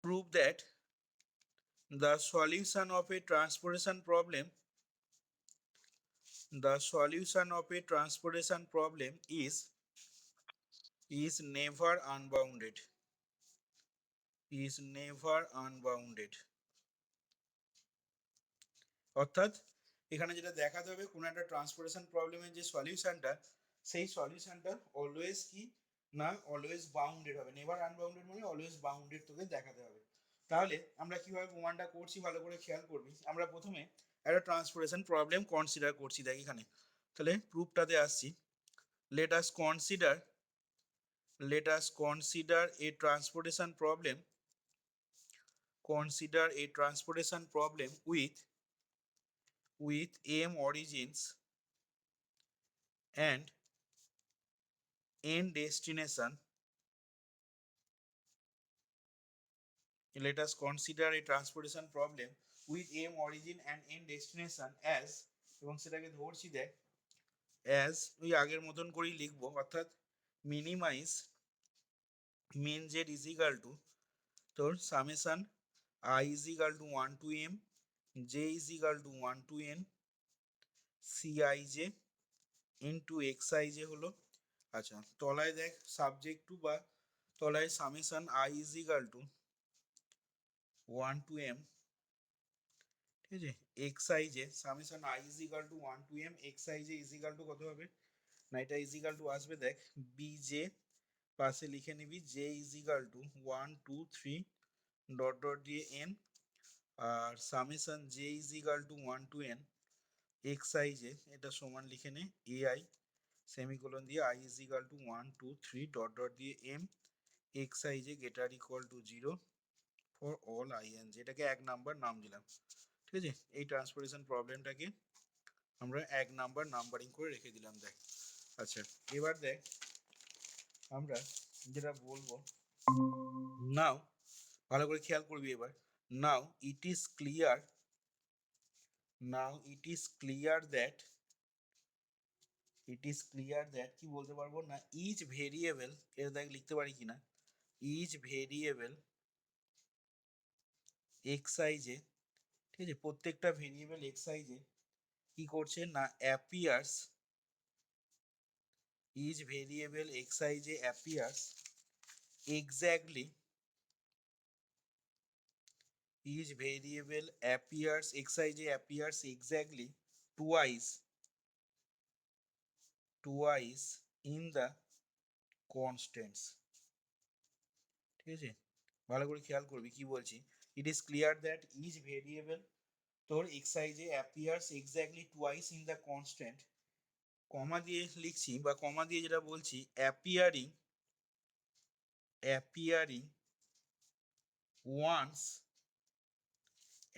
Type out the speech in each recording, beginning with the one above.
prove that the solution of a transportation problem is never unbounded. অর্থাৎ এখানে যেটা দেখাতে হবে কোন একটা ট্রান্সপোর্টেশন প্রবলেমের যে সলিউশনটা, সেই সলিউশনটা অলওয়েজ কি না অলওয়েজ বাউন্ডেড হবে। নেভার আনবাউন্ডেড মানে অলওয়েজ বাউন্ডেড তোকে দেখাতে হবে। তাহলে আমরা কিভাবে প্রমাণটা করছি ভালো করে খেয়াল করবি। আমরা প্রথমে একটা ট্রান্সপোর্টেশন প্রবলেম কনসিডার করছি, দেখ এখানে। তাহলে প্রুফটাতে আসছি। let us consider a transportation problem with m origins and n destination. Let us consider a transportation problem with m origin and n destination as, এবং সেটাকে ধরছি দেখ as ওই আগের মতন করেই লিখবো, অর্থাৎ minimize min Z is equal to তোর summation I is equal to 1 to m, j is equal to 1 to n, cij into xij হলো। আচ্ছা, তলায় দেখ সাবজেক্ট টু বা তলায় summation I is equal to 1 to m, ঠিক আছে, xij summation I is equal to 1 to m, xij is equal to কত হবে না, এটা is equal to আসবে দেখ bj, পাশে লিখে নিবি j is equal to 1 2 3 dot dot দিয়ে n, আর summation j is equal to 1 to n xij, এটা সমান লিখে নে ai সেমিকোলন দিয়ে I is equal to 1 2 3 dot dot দিয়ে m xij greater equal to 0 for all in, যেটাকে এক নাম্বার নাম দিলাম। ঠিক আছে, এই ট্রান্সপোর্টেশন প্রবলেমটাকে আমরা এক নাম্বার নাম্বারিং করে রেখে দিলাম। দেখ আচ্ছা, এবার দেখ আমরা যেটা বলবো, নাও ভালো করে খেয়াল করবি এবার। নাও ইট ইজ ক্লিয়ার দ্যাট কি বলতে পারবো না, ইচ ভেরিয়েবল, এটা দেখ লিখতে পারি কিনা, ইচ ভেরিয়েবল xij, ঠিক আছে, প্রত্যেকটা ভেরিয়েবল xij কি করছে না appears, each variable xij appears exactly, each variable appears xij appears exactly twice in the constants। ঠিক আছে, ভালো করে খেয়াল করবি কি বলছি। it is clear that each variable তোর xij appears exactly twice in the constant, কমা দিয়ে লিখছি বা কমা দিয়ে যেটা বলছি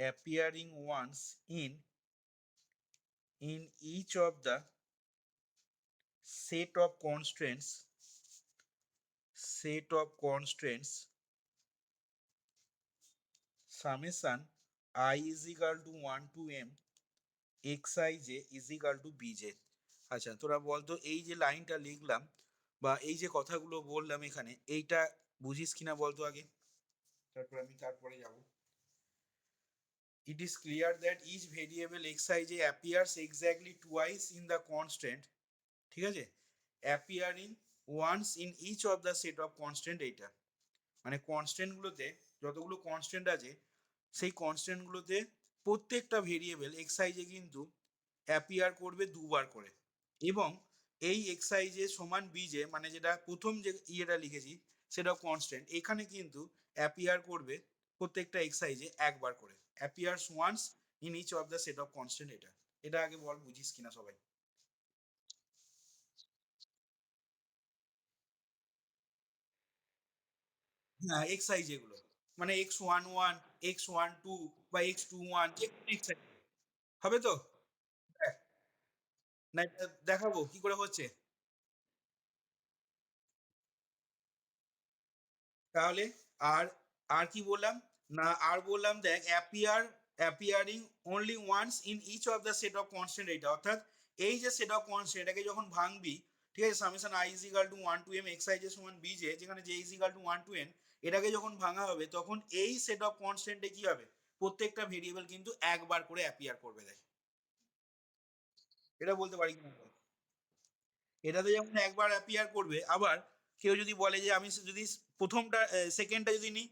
appearing once in each of the set of constants summation I is equal to 1 to m xij is equal to bj। আচ্ছা, তোরা বলতো এই যে লাইনটা লিখলাম বা এই যে কথাগুলো বললাম এখানে, এইটা বুঝিস কিনা বলতো আগে, তারপরে আমি তারপরে যাব। It is clear that each variable xij appears exactly twice in the constant, ঠিক আছে, appearing once in each of the set of constant, এইটা মানে কনস্ট্যান্ট গুলোতে যতগুলো কনস্ট্যান্ট আছে সেই কনস্ট্যান্ট গুলোতে প্রত্যেকটা ভেরিয়েবল xij কিন্তু অ্যাপিয়ার করবে দুবার করে, এবং এই xij সমান bj মানে যেটা প্রথম যে ইয়েটা লিখেছি সেটা কনস্ট্যান্ট, এখানে কিন্তু অ্যাপিয়ার করবে প্রত্যেকটা xij একবার করে, appears once in each of the set of constant. এটা এটা আগে বল বুঝিস কিনা সবাই। হ্যাঁ, xij গুলো মানে x11 x12 বা x21 যে কোনো xij হবে তো। দেখ, না এটা দেখাবো কি করে হচ্ছে। তাহলে আর আর কি বললাম না, আর বললাম দেখ appearing only once in each of the set of constant, এইটা অর্থাৎ এই যে সেট অফ কনস্ট্যান্ট এটাকে যখন ভাঙবি, ঠিক আছে, summation I is equal to 1 to m xij সমান bj, যেখানে j is equal to 1 to n, এটাকে যখন ভাঙা হবে তখন এই সেট অফ কনস্ট্যান্টে কি হবে, প্রত্যেকটা ভেরিয়েবল কিন্তু একবার করে অ্যাপিয়ার করবে। দেখ এটা বলতে পারি কিনা, এটাতে যেমন একবার অ্যাপিয়ার করবে, আবার কেউ যদি বলে যে আমি যদি প্রথমটা সেকেন্ডটা যদি নিই,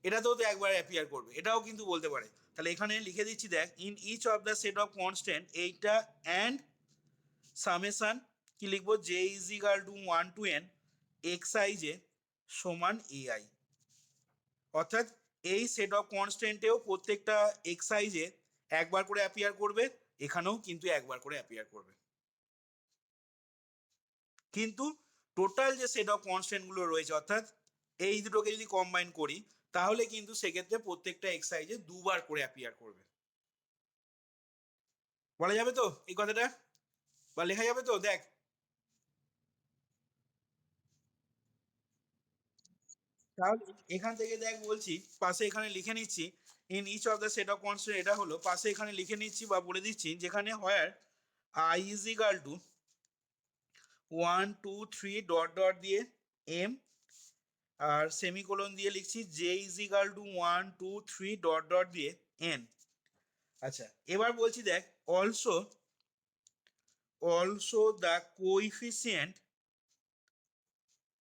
এটাতেও তো একবার অ্যাপিয়ার করবে, এটাও কিন্তু বলতে পারে। তাহলে এখানে লিখে দিচ্ছি দেখ, in each of the set of constant এইটা অ্যান্ড সামেশন কি লিখবো, j is equal to 1 to n x I j সমান এআই। অর্থাৎ এই সেট অফ কনস্ট্যান্টেও প্রত্যেকটা এক্স আই জে একবার করে অ্যাপিয়ার করবে, এখানেও কিন্তু একবার করে অ্যাপিয়ার করবে। কিন্তু টোটাল যে সেট অফ কনস্ট্যান্ট গুলো রয়েছে, অর্থাৎ এই দুটোকে যদি কম্বাইন করি, তাহলে কিন্তু সেক্ষেত্রে প্রত্যেকটা এক্সারসাইজে দুবার করে অ্যাপিয়ার করবে। বলা যাবে তো এই কথাটা, বা লেখা যাবে তো? দেখ তাহলে এখান থেকে দেখ বলছি, পাশে এখানে লিখে নিচ্ছি in each of the set of constant, এটা হলো পাশে এখানে লিখে নিচ্ছি বা বলে দিচ্ছি, যেখানে where I is equal to 1 2 3 dot dot দিয়ে এম, আর সেমিকোলন দিয়ে লিখছি J is equal to 1 2 3 dot dot দিয়ে এন। আচ্ছা, এবার বলছি দেখ, অলসো অলসো দ্য কোইফিসিয়েন্ট,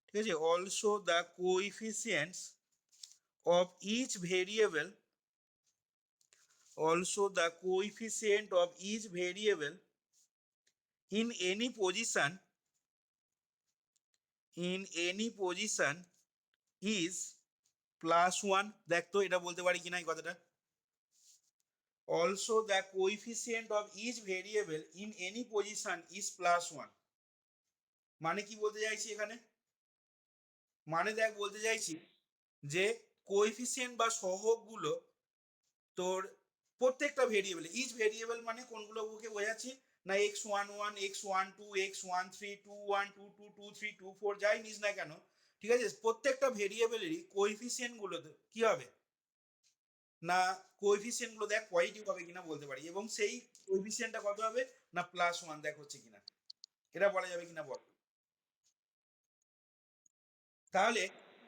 ঠিক আছে, also the coefficients of each variable, also the coefficient of each variable in any position, in any position is plus 1। দেখ তো এটা বলতে পারি কিনা এই কথাটা, also the coefficient of each variable in any position is plus 1। মানে কি বলতে চাইছি এখানে, মানে দেখ বলতে চাইছি যে কোএফিসিয়েন্ট বা সহগগুলো তোর প্রত্যেকটা ভেরিয়েবল, ইচ ভেরিয়েবল মানে কোনগুলোকে বোঝাচ্ছি না, x11 x12 x13 21 22 23 24 যাই নিস না কেন, ঠিক আছে, প্রত্যেকটা ভেরিয়েবলেরই কোএফিসিয়েন্ট গুলো কি হবে না, কোএফিসিয়েন্ট গুলো দেখ পজিটিভ হবে কিনা বলতে পারি, এবং সেই কোএফিসিয়েন্টটা কত হবে না +1, দেখ হচ্ছে কিনা, এটা বলা যাবে কিনা বল। তাহলে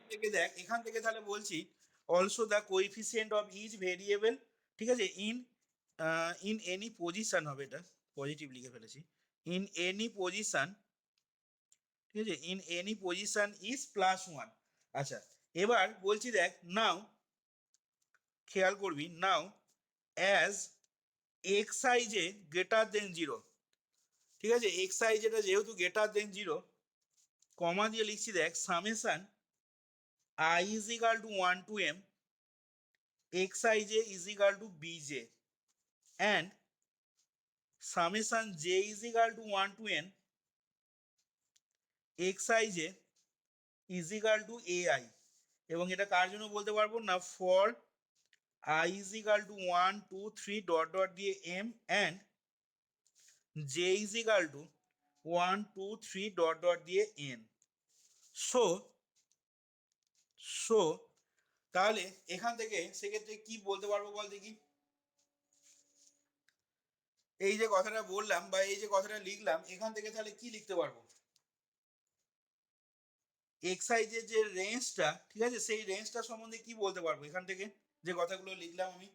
থেকে দেখ এখান থেকে তাহলে বলছি also the coefficient of each variable, ঠিক আছে, ইন ইন এনি পজিশন হবে, এটা পজিটিভ লিখে ফেলেছি, ইন এনি পজিশন, ঠিক আছে, ইন এনি পজিশন ইজ +1। আচ্ছা, এবার বলছি দেখ নাও, খেয়াল করবি now, as X I J greater than 0, ঠিক আছে, এক্স আই যেটা যেহেতু গ্রেটার দেন 0, কমা দিয়ে লিখছি দেখ summation I is equal to 1 to m xij is equal to bj, and summation j is equal to 1 to n xij is equal to ai। এবং এটা কার জন্য বলতে পারবো না, for I is equal to 1 2 3 dot dot দিয়ে m and j is equal to 1 2 3 dot dot দিয়ে n। So so তাহলে এখান থেকে সেক্ষেত্রে কি বলতে পারবো বল দেখি, এই যে কথাটা বললাম বা এই যে কথাটা লিখলাম, এখান থেকে তাহলে কি লিখতে পারবো, এক্সাইজের যে রেঞ্জটা, ঠিক আছে, সেই রেঞ্জটা সম্বন্ধে কি বলতে পারবো এখান থেকে, যে কথাগুলো লিখলাম আমি,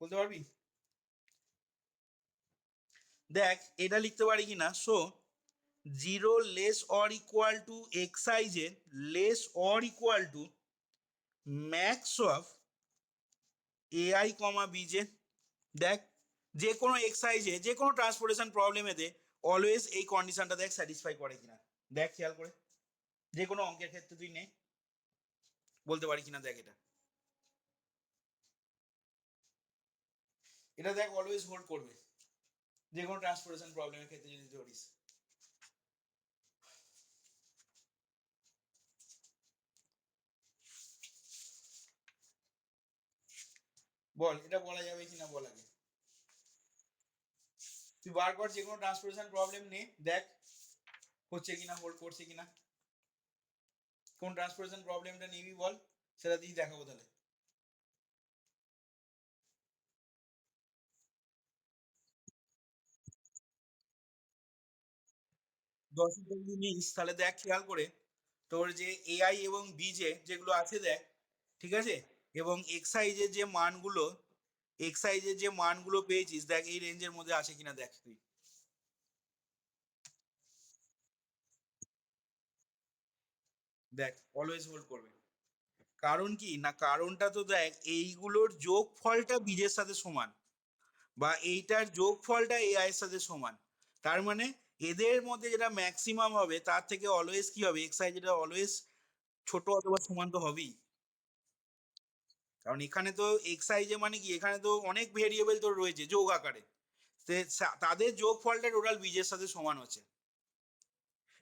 বলতে পারবি? দেখ এটা লিখতে পারি কিনা, so 0 less or equal to এক্সাইজের less or equal to max of AI comma BJ. দেখ যে কোনো এক্সাইজে যে কোনো ট্রান্সপোর্টেশন প্রবলেমেতে অলওয়েজ এই কন্ডিশনটা দেখ স্যাটিসফাই করে কিনা, দেখ খেয়াল করে, যে কোনো অঙ্কের ক্ষেত্রে তুই নে, বলতে পারি কিনা দেখ, এটা এটা দেখ অলওয়েজ হোল্ড করবে যে কোনো ট্রান্সপোর্টেশন প্রবলেমের ক্ষেত্রে যদি ধরিস। বল এটা বলা যাবে কিনা বল আগে, তুই বার কর যে কোনো ট্রান্সপোর্টেশন প্রবলেম নে, দেখ হচ্ছে কিনা, হোল্ড করছে কিনা, কোন ট্রান্সপোর্টেশন প্রবলেমটা নিবি বল, সেটা দিয়ে দেখাবো তাহলে। 10টা যদি নিস তাহলে দেখ খেয়াল করে তোর যে এআই এবং বিজে যেগুলো আছে দেখ, ঠিক আছে, এবং এক্সাইজের যে মানগুলো, এক্সাইজের যে মানগুলো পেয়েছিস দেখ এই রেঞ্জের মধ্যে আছে কিনা দেখ তুই। দেখ অলওয়েজ হোল্ড করবে। কারণ কি না, কারণটা তো দেখ এইগুলোর যোগফলটা বীজের সাথে সমান, বা এইটার যোগফলটা এআই এর সাথে সমান। তার মানে এদের মধ্যে যেটা ম্যাক্সিমাম হবে তার থেকে অলওয়েজ কি হবে, এক্সাই যেটা অলওয়েজ ছোট অথবা সমান তো হবেই। কারণ এখানে তো এক্সাই যে মানে কি, এখানে তো অনেক ভেরিয়েবল তো রয়েছে যোগ আকারে, তাদের যোগফলটা টোটাল বীজের সাথে সমান হচ্ছে।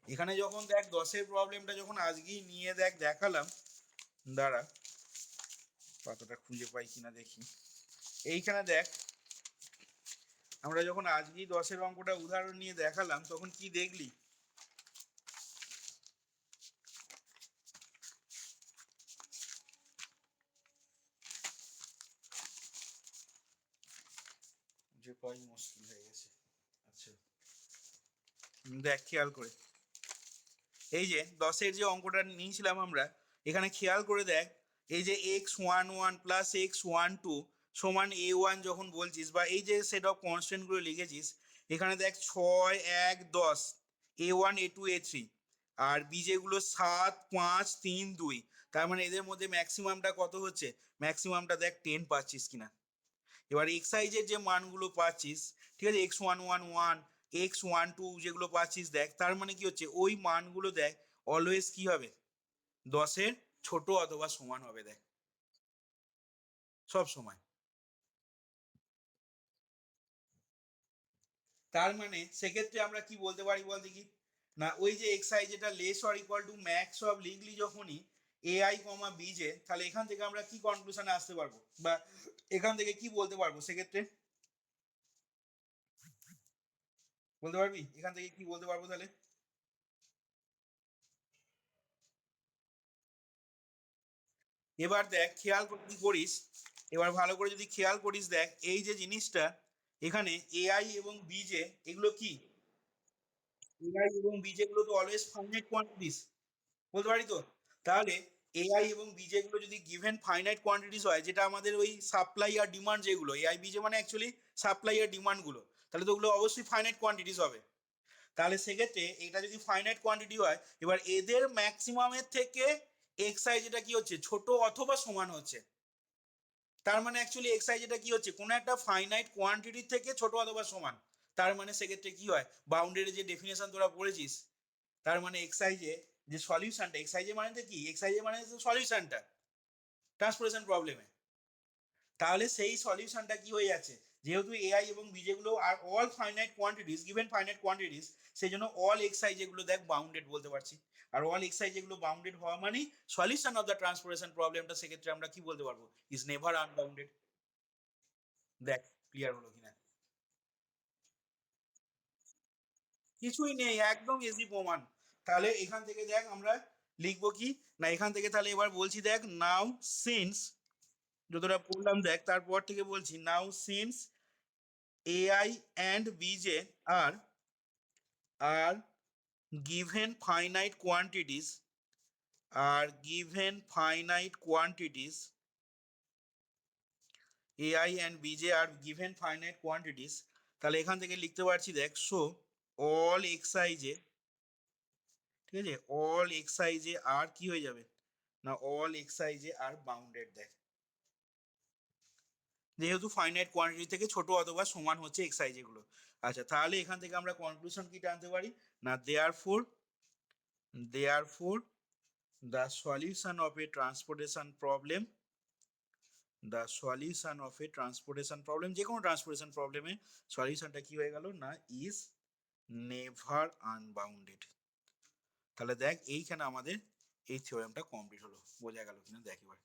এখানে যখন দেখ 10-এর প্রবলেমটা যখন আজকেই নিয়ে দেখ দেখালাম, দাঁড়া পাতাটা খুঁজে পাই কিনা দেখি। এইখানে দেখ আমরা যখন আজকেই 10-এর অঙ্কটা উদাহরণ নিয়ে দেখালাম তখন কি দেখলি, যে পাই মুশকিল হয়ে গেছে। আচ্ছা দেখ খেয়াল করে, এই যে 10-এর যে অঙ্কটা নিয়েছিলাম আমরা, এখানে খেয়াল করে দেখ এই যে x11 প্লাস x12 সমান a1 যখন বলছিস, বা এই যে সেট অফ কনস্ট্যান্ট গুলো লিখেছিস, এখানে দেখ 6, 1, 10 a1 a2 a3, আর বি যেগুলো 7, 5, 3, 2, তার মানে এদের মধ্যে ম্যাক্সিমামটা কত হচ্ছে, ম্যাক্সিমামটা দেখ 10 পাচ্ছিস কিনা। এবার এক্সাইজের যে মানগুলো পাচ্ছিস, ঠিক আছে, x111 x12 যেগুলো পাচ্ছিস দেখ, তার মানে কি হচ্ছে ওই মানগুলো দেখ অলওয়েজ কি হবে, 10-এর ছোট অথবা সমান হবে দেখ, সব সময়। তার মানে সেক্ষেত্রে আমরা কি বলতে পারি বল দেখি, না ওই যে এক্সআই যেটা less or equal to max of লিখলি যখনই এআই কমা বিজে, তাহলে এখান থেকে আমরা কি কনক্লুশনে আসতে পারবো, বা এখান থেকে কি বলতে পারবো সেক্ষেত্রে, বলতে পারবি এখান থেকে কি বলতে পারবো তাহলে। এবার দেখ খেয়াল করে কি করিস, এবার ভালো করে যদি খেয়াল করিস দেখ এই যে জিনিসটা, এখানে এআই এবং বিজে এগুলো কি, এআই এবং বিজে গুলো তো অলওয়েজ ফাইনাইট কোয়ান্টিটিস, বলতে পারি তো। তাহলে এআই এবং বিজে গুলো যদি গিভেন ফাইনাইট কোয়ান্টিটিস হয়, যেটা আমাদের ওই সাপ্লাই আর ডিমান্ড যেগুলো, এআই বিজে মানে অ্যাকচুয়ালি সাপ্লাই আর ডিমান্ড গুলো, তাহলে তো ওগুলো অবশ্যই ফাইনাইট কোয়ান্টিটিস হবে। তাহলে সেক্ষেত্রে এটা যদি ফাইনাইট কোয়ান্টিটি হয়, এবার এদের ম্যাক্সিমামের থেকে এক্সআই যেটা কি হচ্ছে ছোট অথবা সমান হচ্ছে, তার মানে অ্যাকচুয়ালি এক্সআই যেটা কি হচ্ছে কোনো একটা ফাইনাইট কোয়ান্টিটি থেকে ছোট অথবা সমান। তার মানে সেক্ষেত্রে কি হয়, বাউন্ডারি যে ডেফিনেশন তোরা পড়েছিস, তার মানে এক্সআই যে সলিউশনটা, এক্সআই মানে কি, এক্সআই মানে সলিউশনটা ট্রান্সপোর্টেশন প্রবলেমে, তাহলে সেই সলিউশনটা কি হয়ে যাচ্ছে, যেহেতু এআই এবং বি যেগুলো are all finite quantities, given finite quantities, সেই জন্য অল এক্সআই যেগুলো দেখ বাউন্ডেড বলতে পারছি। আর অল এক্সআই যেগুলো বাউন্ডেড হওয়া মানে সলিউশন অফ দ্য ট্রান্সপোর্টেশন প্রবলেমটা সেক্ষেত্রে আমরা কি বলতে পারবো, ইজ নেভার আনবাউন্ডেড। দেখ ক্লিয়ার হলো কিনা, কিছুই নেই, একদম ইজি প্রমাণ। তাহলে এখান থেকে দেখ আমরা লিখবো কি, না এখান থেকে তাহলে এবার বলছি দেখ, নাও সিন্স, যতটা পড়লাম দেখ তারপর থেকে বলছি, now since AI and BJ are given finite quantities, are given finite quantities, AI and BJ are given finite quantities, তাহলে এখান থেকে লিখতে পারছি দেখ, সো all xi যে, ঠিক আছে, all xi যে আর কি হয়ে যাবে, না all xi যে আর বাউন্ডেড দেখ, যেহেতু ফাইনাইট কোয়ান্টিটি থেকে ছোট অথবা সমান হচ্ছে xi যেগুলো। আচ্ছা তাহলে এখান থেকে আমরা কনক্লুশন কি টানতে পারি, না therefore the solution of a transportation problem, the solution of a transportation problem, যে কোনো ট্রান্সপোর্টেশন প্রবলেমে সলিউশনটা কি হয়ে গেল, না ইজ নেভার আনবাউন্ডেড। তাহলে দেখ এইখানে আমাদের এই থিওরেমটা কমপ্লিট হলো, বোঝা গেল কিনা দেখ এবার।